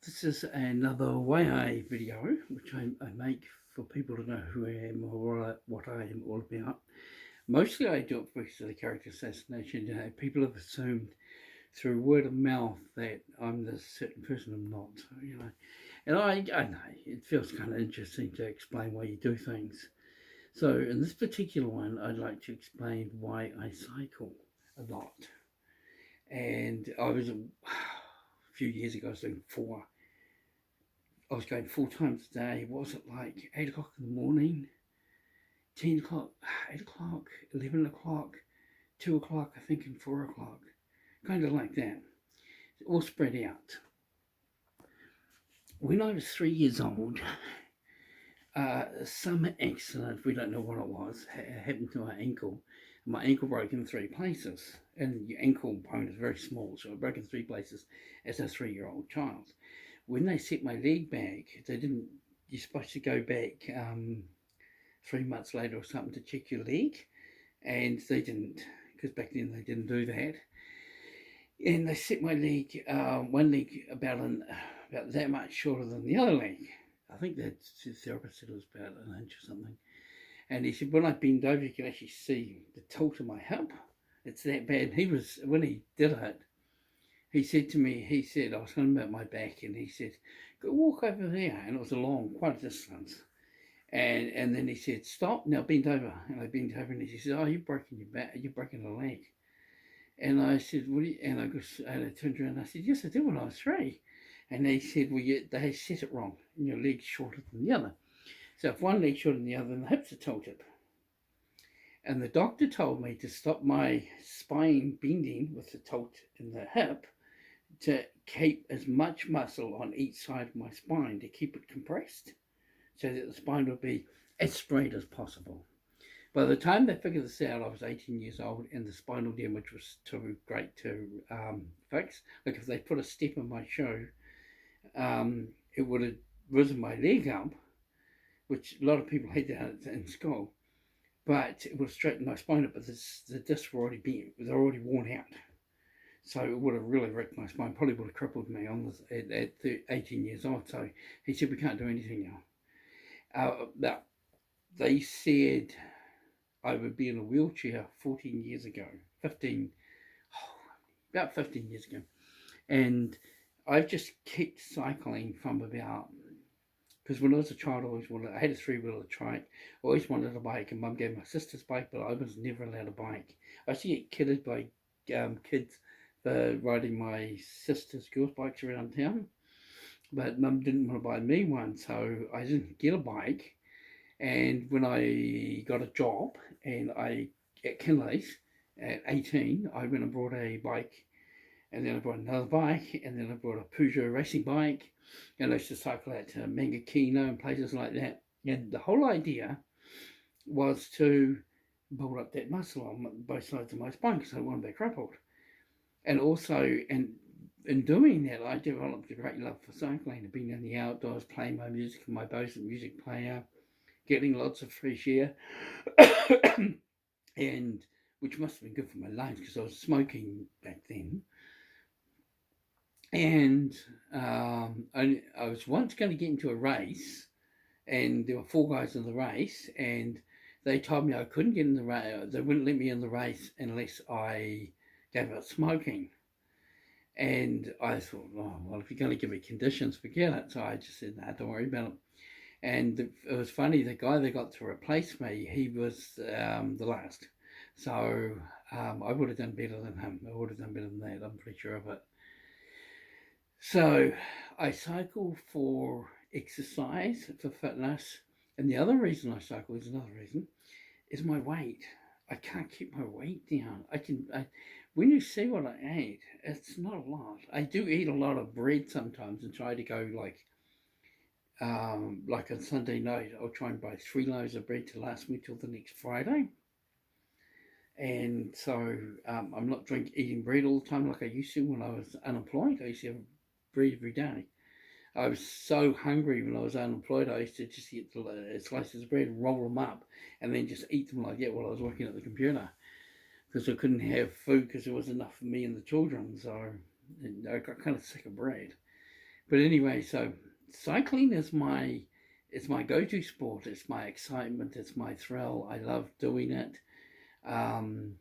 This is another YA video which I make for people to know who I am or what I am all about. Mostly I do it because of the character assassination. People have assumed through word of mouth that I'm this certain person. I'm not, And I know it feels kind of interesting to explain why you do things. So in this particular one, I'd like to explain why I cycle a lot. And I was a few years ago, I was doing four. I was going 4 times a day. What was it like? 8 o'clock in the morning, 10 o'clock, 8 o'clock, 11 o'clock, 2 o'clock, I think, and 4 o'clock. Kind of like that. All spread out. When I was 3 years old, some accident, we don't know what it was, happened to my ankle. My ankle broke in three places. And your ankle bone is very small, so it broke in three places as a 3-year-old child. When they set my leg back, they didn't. You're supposed to go back 3 months later or something to check your leg, and they didn't, because back then they didn't do that. And they set my leg, one leg about that much shorter than the other leg. I think the therapist said it was about an inch or something. And he said when I bend over, you can actually see the tilt of my hip. It's that bad. When he did it, he said to me, I was talking about my back, and he said, go walk over there. And it was quite a distance. And then he said, stop, now bend over. And I bent over, and he said, oh, you've broken your back, you've broken a leg. And I said, what do you, and I turned around and I said, yes, I did when I was 3. And they said, well, they set it wrong, and your leg's shorter than the other. So if one leg's shorter than the other, then the hips are tilted. And the doctor told me to stop my spine bending with the tilt in the hip, to keep as much muscle on each side of my spine to keep it compressed so that the spine would be as straight as possible. By the time they figured this out, I was 18 years old, and the spinal damage was too great to fix. Like if they put a step in my shoe, it would have risen my leg up, which a lot of people had that in school, but it would have straightened my spine up, but the discs were already bent, they're already worn out. So it would have really wrecked my spine, probably would have crippled me on this at 18 years old. So he said, we can't do anything now. They said I would be in a wheelchair 14 years ago, 15, about 15 years ago. And I've just kept cycling from about, because when I was a child, I had a 3-wheeler trike. I always wanted a bike, and Mum gave my sister's bike, but I was never allowed a bike. I used to get kidded by kids for riding my sister's girls' bikes around town, but Mum didn't want to buy me one, so I didn't get a bike. And when I got a job and at Kinley's at 18, I went and brought a bike, and then I brought another bike, and then I brought a Peugeot racing bike, and I used to cycle out to Mangakino and places like that. And the whole idea was to build up that muscle on both sides of my spine because I wanted to be crippled. And also, in doing that, I developed a great love for cycling, being in the outdoors, playing my music on my Bose music player, getting lots of fresh air, and which must have been good for my lungs because I was smoking back then. And I was once going to get into a race, and there were 4 guys in the race, and they told me I couldn't get in the race. They wouldn't let me in the race unless I gave up smoking. And I thought, oh, well, if you're going to give me conditions, forget it. So I just said, nah, don't worry about it. And it was funny, the guy that got to replace me, he was the last. So I would have done better than him. I would have done better than that, I'm pretty sure of it. So I cycle for exercise, for fitness. And the other reason I cycle is my weight. I can't keep my weight down. When you see what I ate, it's not a lot. I do eat a lot of bread sometimes and try to go like on Sunday night, I'll try and buy 3 loaves of bread to last me till the next Friday. And so I'm not eating bread all the time like I used to when I was unemployed. I used to have bread every day. I was so hungry when I was unemployed, I used to just get slices of bread and roll them up and then just eat them like that while I was working at the computer, because I couldn't have food because there wasn't enough for me and the children. So I got kind of sick of bread. But anyway, so cycling is my go-to sport. It's my excitement. It's my thrill. I love doing it. Um,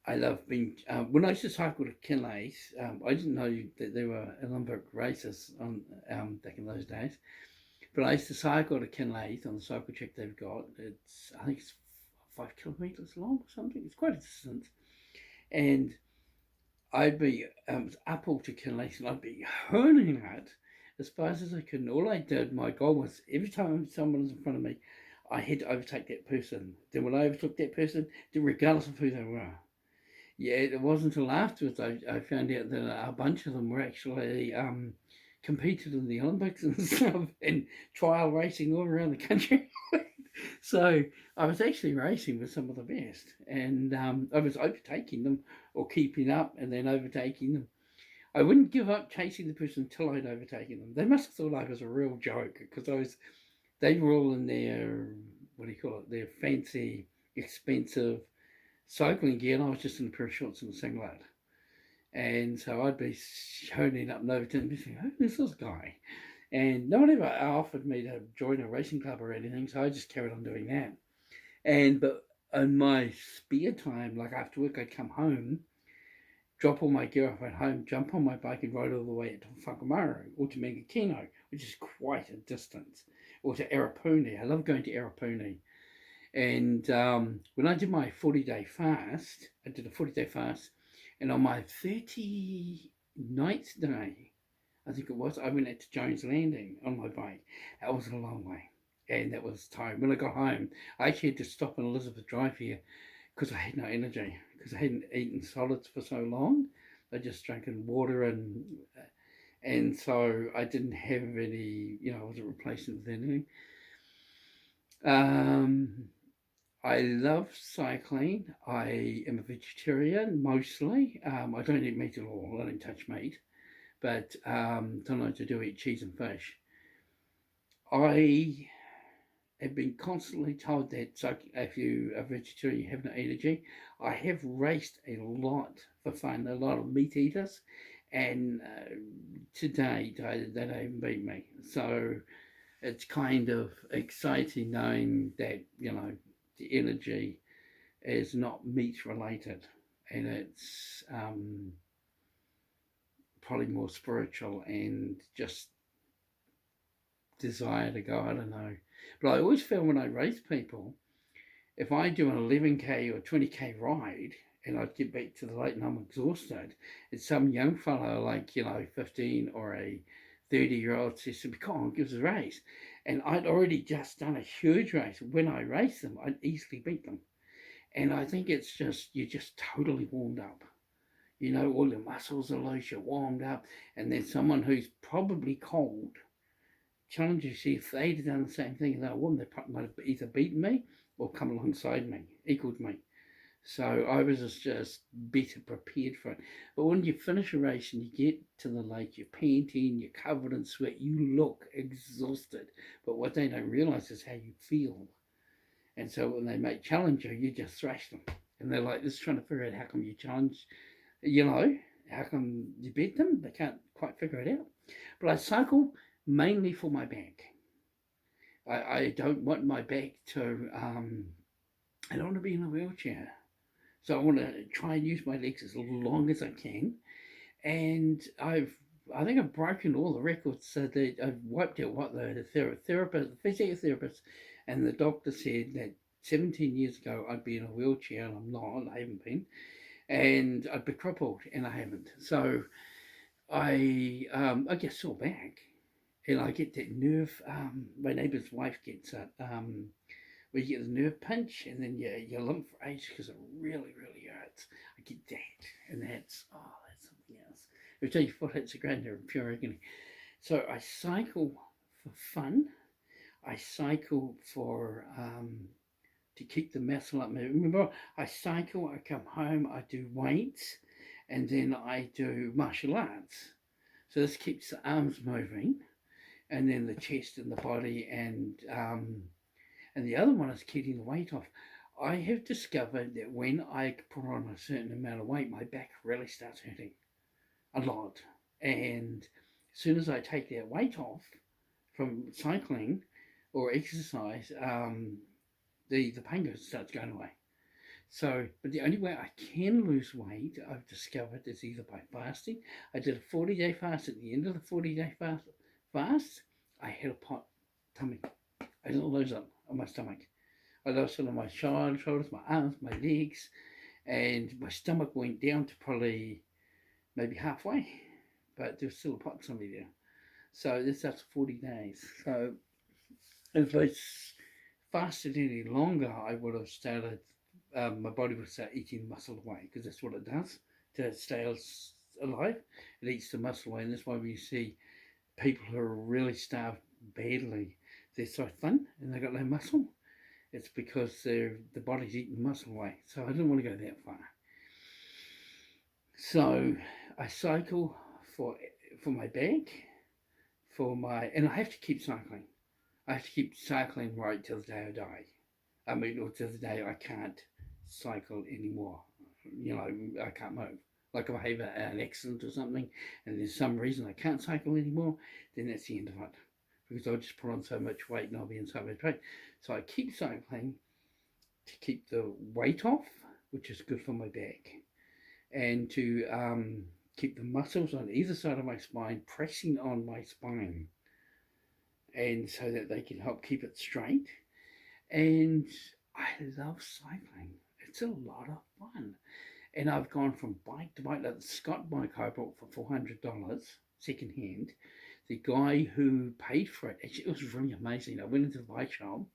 I love being. When I used to cycle to Kinleys, I didn't know that there were Olympic races on back in those days. But I used to cycle to Kinleys on the cycle track they've got. It's I think it's 5 kilometres long or something. It's quite a distance, and I'd be up all to Kinleys and I'd be hurling it as fast as I could. And all I did, my goal was every time someone was in front of me, I had to overtake that person. Then when I overtook that person, then regardless of who they were. Yeah, it wasn't until afterwards I found out that a bunch of them were actually competed in the Olympics and stuff and trial racing all around the country. So I was actually racing with some of the best, and I was overtaking them or keeping up and then overtaking them. I wouldn't give up chasing the person until I'd overtaken them. They must have thought I was a real joke because they were all in their, what do you call it, their fancy, expensive cycling gear, and I was just in a pair of shorts and a singlet. And so I'd be honing up and overtaking them, thinking, who is this guy? And no one ever offered me to join a racing club or anything, so I just carried on doing that. But in my spare time, like after work, I'd come home, drop all my gear off at home, jump on my bike, and ride all the way to Whakamaru or to Mangakino, which is quite a distance, or to Arapuni. I love going to Arapuni. And when I did my 40-day fast, I did a 40-day fast, and on my 39th day, I think it was, I went out to Jones Landing on my bike. That was a long way, and that was tiring. When I got home, I actually had to stop in Elizabeth Drive here because I had no energy, because I hadn't eaten solids for so long. I just drank in water, and so I didn't have any, I wasn't replacing it with anything. Um, I love cycling. I am a vegetarian mostly. I don't eat meat at all. I don't touch meat, but sometimes I do eat cheese and fish. I have been constantly told that if you are vegetarian, you have no energy. I have raced a lot for fun, a lot of meat eaters, and to date, they don't even beat me. So it's kind of exciting knowing that, the energy is not meat related and it's probably more spiritual and just desire to go. I don't know. But I always feel when I race people, if I do an 11K or 20K ride and I get back to the lake and I'm exhausted, it's some young fellow like, 15 or a 30-year-old says to me, come on, give us a race. And I'd already just done a huge race. When I race them, I'd easily beat them. And I think it's just, you're just totally warmed up. All your muscles are loose, you're warmed up. And then someone who's probably cold challenges you. If they'd done the same thing as I would, they might have either beaten me or come alongside me, equaled me. So I was just better prepared for it. But when you finish a race and you get to the lake, you're panting, you're covered in sweat, you look exhausted. But what they don't realize is how you feel. And so when they make challenge you just thrash them. And they're like, just trying to figure out how come you challenge, how come you beat them? They can't quite figure it out. But I cycle mainly for my back. I don't want my back to, I don't want to be in a wheelchair. So I want to try and use my legs as long as I can. And I think I've broken all the records. So that I've wiped out what the therapist, the physiotherapist, and the doctor said that 17 years ago I'd be in a wheelchair, and I'm not. I haven't been, and I'd be crippled, and I haven't. So I get sore back, and I get that nerve. My neighbour's wife gets it. Where you get the nerve pinch and then your limp for ages because it really, really hurts. I get that, and that's something else. Every time your foot hits the ground, you're in pure agony. So I cycle for fun. I cycle for to keep the muscle up. Remember, I cycle, I come home, I do weights, and then I do martial arts. So this keeps the arms moving, and then the chest and the body, and the other one is keeping the weight off. I have discovered that when I put on a certain amount of weight, my back really starts hurting a lot. And As soon as I take that weight off from cycling or exercise, the pain starts going away. So, but the only way I can lose weight, I've discovered, is either by fasting. I did a 40-day fast. At the end of the 40-day fast, I had a pot tummy. I didn't lose it on my stomach. I lost it on my shoulders, my arms, my legs, and my stomach went down to probably maybe halfway, but there was still a pot tummy there. So this after 40 days. So if I fasted any longer, I would have started, my body would start eating muscle away, because that's what it does to stay alive. It eats the muscle away, and that's why we see people who are really starved badly, they're so thin and they've got no muscle. It's because the body's eating muscle away. So I didn't want to go that far. So I cycle for my back, and I have to keep cycling. I have to keep cycling right till the day I die. I mean, or till the day I can't cycle anymore. You know, I can't move. Like if I have an accident or something, and there's some reason I can't cycle anymore, then that's the end of it. Because I'll just put on so much weight and I'll be in so much pain. So I keep cycling to keep the weight off, which is good for my back, and to keep the muscles on either side of my spine pressing on my spine, and so that they can help keep it straight. And I love cycling. It's a lot of fun. And I've gone from bike to bike. Like the Scott bike I bought for $400 second hand. The guy who paid for it, actually, it was really amazing. I went into the bike shop.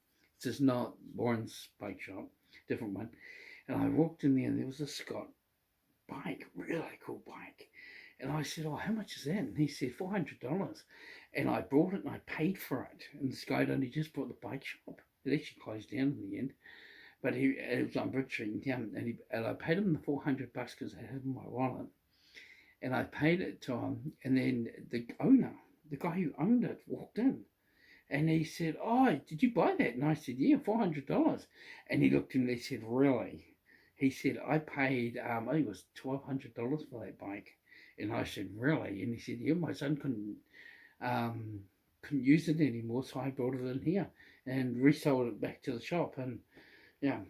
This is not Warren's bike shop, different one. And I walked in there and there was a Scott bike, really cool bike. And I said, "Oh, how much is that?" And he said, $400. And I brought it and I paid for it. And this guy had only just bought the bike shop. It actually closed down in the end. But it was on Bridge Street in town. And I paid him the $400 because I had it in my wallet. And I paid it to him. And then the owner, the guy who owned it, walked in. And he said, "Oh, did you buy that?" And I said, "Yeah, $400. And he looked at me and he said, "Really?" He said, "I paid, I think it was $1,200 for that bike." And I said, "Really?" And he said, "Yeah, my son couldn't use it anymore, so I brought it in here and resold it back to the shop." And yeah,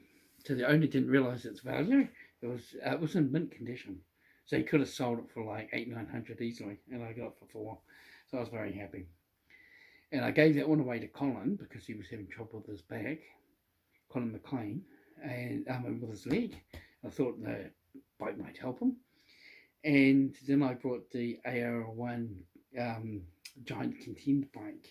so the owner didn't realize its value. It was in mint condition, so he could have sold it for like 800-900 easily, and I got it for 4. So I was very happy. And I gave that one away to Colin because he was having trouble with his back, Colin McLean, and with his leg. I thought the bike might help him. And then I brought the AR1 Giant Contend bike,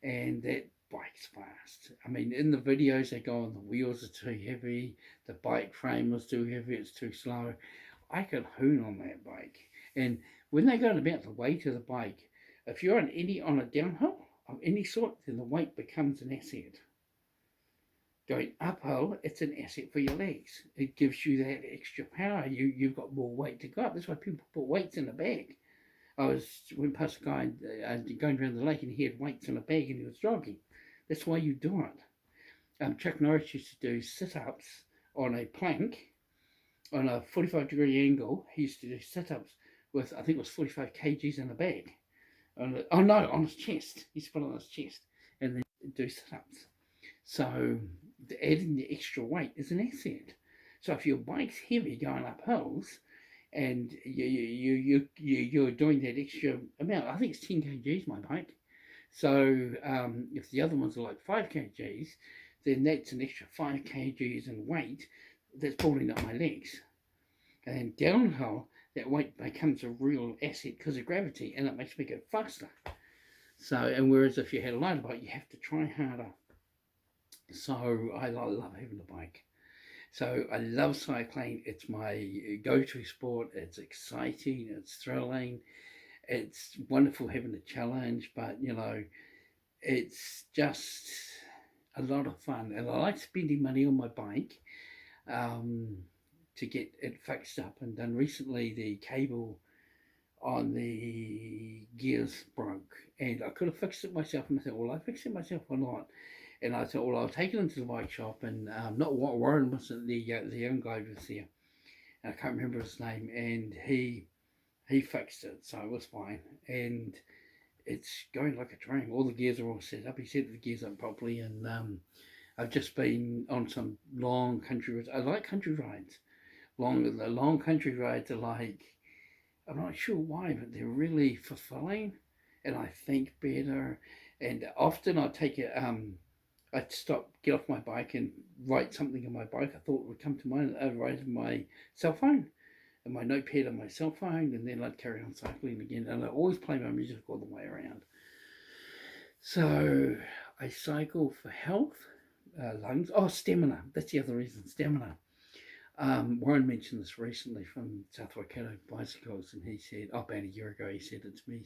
and that bike's fast. I mean, in the videos they go on, the wheels are too heavy, the bike frame was too heavy, it's too slow. I could hoon on that bike. And when they got about the weight of the bike, if you're on a downhill of any sort, then the weight becomes an asset. Going uphill, it's an asset for your legs. It gives you that extra power. You've got more weight to go up. That's why people put weights in the bag. Went past a guy going around the lake and he had weights in a bag and he was jogging. That's why you do it. Chuck Norris used to do sit-ups on a plank on a 45-degree angle. He used to do sit-ups with, I think it was 45 kgs in a bag. On his chest. He used to put it on his chest and then do sit-ups. So adding the extra weight is an asset. So if your bike's heavy going up hills, and you're doing that extra amount, I think it's 10 kgs my bike. So if the other ones are like 5 kgs, then that's an extra 5 kgs in weight that's pulling up my legs. And downhill, that weight becomes a real asset because of gravity, and it makes me go faster. So, and whereas if you had a lighter bike, you have to try harder. So I love having a bike. So I love cycling. It's my go-to sport. It's exciting. It's thrilling. It's wonderful having a challenge, but you know, it's just a lot of fun. And I like spending money on my bike to get it fixed up and done. Recently, the cable on the gears broke, and I could have fixed it myself. And I thought, well, I fixed it myself or not? And I thought, well, I'll take it into the bike shop. And not Warren wasn't the young guy was there. I can't remember his name. And he He fixed it, so it was fine. And it's going like a dream. All the gears are all set up. He set the gears up properly, and I've just been on some long country rides. I like country rides. The long country rides are like, I'm not sure why, but they're really fulfilling, and I think better. And often I take it. I'd stop, get off my bike, and write something on my bike I thought would come to mind. I'd write on my cell phone and my notepad on my cell phone, and then I'd carry on cycling again. And I always play my music all the way around. So I cycle for health, lungs. Oh, stamina. That's the other reason. Stamina. Warren mentioned this recently from South Waikato Bicycles, and he said, oh, about a year ago, he said it to me.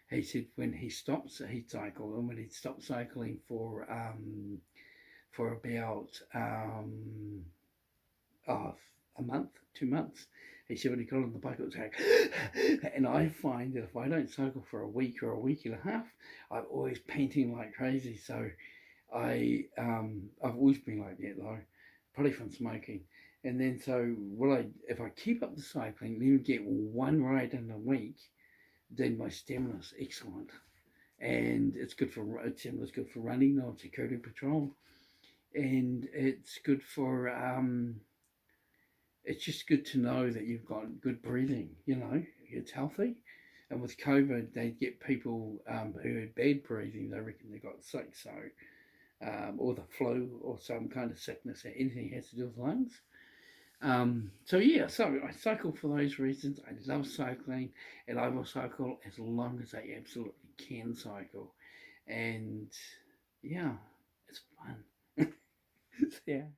He said when he stopped, he cycled, and when he stopped cycling for about oh, a month, 2 months. He said when he got on the bike, it was like, and I find that if I don't cycle for a week or a week and a half, I'm always panting like crazy. So I've always been like that though, probably from smoking. And then so if I keep up the cycling, then get one ride in a week, then my stamina's excellent, and stamina's good for running or security patrol, and it's just good to know that you've got good breathing. It's healthy. And with COVID, they get people who had bad breathing. They reckon they got sick, so or the flu or some kind of sickness, anything has to do with lungs. So yeah, so I cycle for those reasons. I love cycling, and I will cycle as long as I absolutely can cycle, and yeah, it's fun. Yeah.